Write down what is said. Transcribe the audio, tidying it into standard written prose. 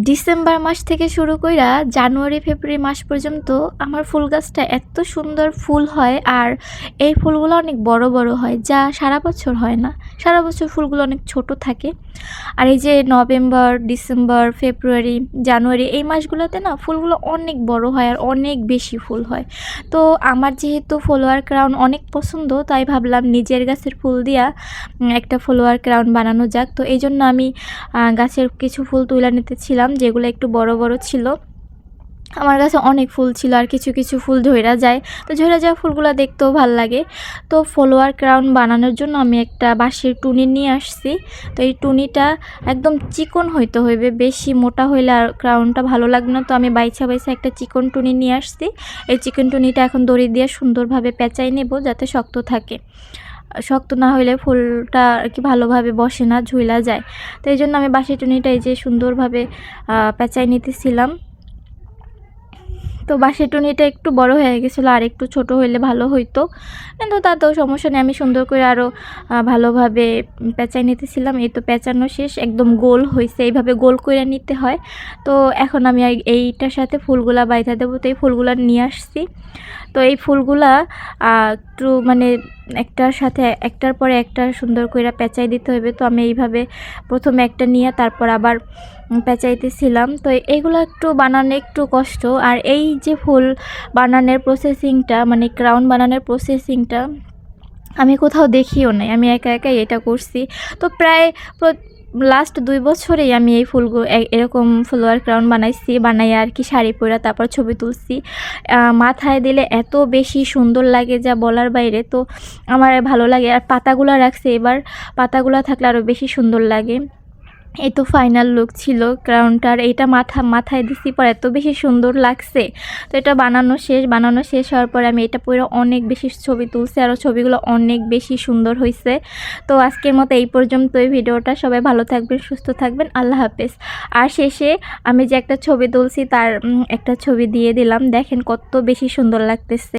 December মাস থেকে শুরু কইরা জানুয়ারি ফেব্রুয়ারি মাস পর্যন্ত আমার ফুল গাছটা এত সুন্দর ফুল হয়, আর এই ফুলগুলো অনেক বড় বড় হয়, যা সারা বছর হয় না। সারা বছর ফুলগুলো অনেক ছোট থাকে। আর এই যে নভেম্বর, ডিসেম্বর, ফেব্রুয়ারি, জানুয়ারি এই মাসগুলোতে না ফুলগুলো অনেক বড় হয় আর অনেক বেশি ফুল হয়। তো আমার যেহেতু ফ্লাওয়ার ক্রাউন অনেক পছন্দ, তাই ভাবলাম নিজের গাছের ফুল দিয়া একটা ফ্লাওয়ার ক্রাউন বানানো যাক। তো এই জন্য আমি গাছের কিছু ফুল তুলে নিতেছিলাম, যেগুলো একটু বড় বড় ছিল। আমার কাছে অনেক ফুল ছিল, আর কিছু কিছু ফুল ঝইরা যায়। তো ঝইরা যাওয়া ফুলগুলো দেখতেও ভাল লাগে। তো ফ্লাওয়ার ক্রাউন বানানোর জন্য আমি একটা বাঁশের টুনি নিয়ে আসছি। তো এই টুনিটা একদম চিকন হইতে হইবে, বেশি মোটা হইলে আর ক্রাউনটা ভালো লাগবে না। তো আমি বাইছা বাইছা একটা চিকন টুনি নিয়ে আসছি। এই চিকন টুনিটা এখন দড়ি দিয়ে সুন্দরভাবে পেঁচাই নেব, যাতে শক্ত থাকে। শক্ত না হইলে ফুলটা আর কি ভালোভাবে বসে না, ঝুইলা যায়। তো এই জন্য আমি বাঁশের টুনিটা এই যে সুন্দরভাবে পেঁচাই নিতেছিলাম। তো বাঁশের টুনিটা একটু বড় হয়ে গেছিলো, আর একটু ছোট হইলে ভালো হইতো, কিন্তু তাতেও সমস্যা নেই। আমি সুন্দর করে আরও ভালোভাবে পেঁচাই নিতেছিলাম। এই তো পেঁচানো শেষ, একদম গোল হয়েছে, এইভাবে গোল করে নিতে হয়। তো এখন আমি এইটার সাথে ফুলগুলা বাইধা দেবো। তো এই ফুলগুলা নিয়ে আসছি। তো এই ফুলগুলা একটু মানে একটার সাথে একটার পরে একটা সুন্দর করে পেঁচাই দিতে হবে। তো আমি এইভাবে প্রথমে একটা নিয়ে তারপর আবার পেঁচাইতেছিলাম। তো এইগুলো একটু বানানো একটু কষ্ট। আর এই যে ফুল বানানোর প্রসেসিংটা, মানে ক্রাউন বানানোর প্রসেসিংটা আমি কোথাও দেখিও নাই, আমি একা একাই এটা করছি। তো প্রায় লাস্ট 2 বছরেই আমি এই ফুলগুলো এরকম ফ্লাওয়ার ক্রাউন বানাই আর কি শাড়ি পরা, তারপর ছবি তুলছি। মাথায় দিলে এত বেশি সুন্দর লাগে যা বলার বাইরে। তো আমার ভালো লাগে। আর পাতাগুলো রাখছি, এবার পাতাগুলো থাকলে আরও বেশি সুন্দর লাগে। এই তো ফাইনাল লুক ছিল ক্রাউনটার। এইটা মাথায় দিছি পর এত বেশি সুন্দর লাগছে। তো এটা বানানো শেষ হওয়ার পরে আমি এটা পরে অনেক বেশি ছবি তুলছি, আর ছবিগুলো অনেক বেশি সুন্দর হয়েছে। তো আজকের মতো এই পর্যন্তই ভিডিওটা। সবাই ভালো থাকবেন, সুস্থ থাকবেন, আল্লাহ হাফেজ। আর শেষে আমি যে একটা ছবি তুলছি তার একটা ছবি দিয়ে দিলাম, দেখেন কত বেশি সুন্দর লাগতেছে।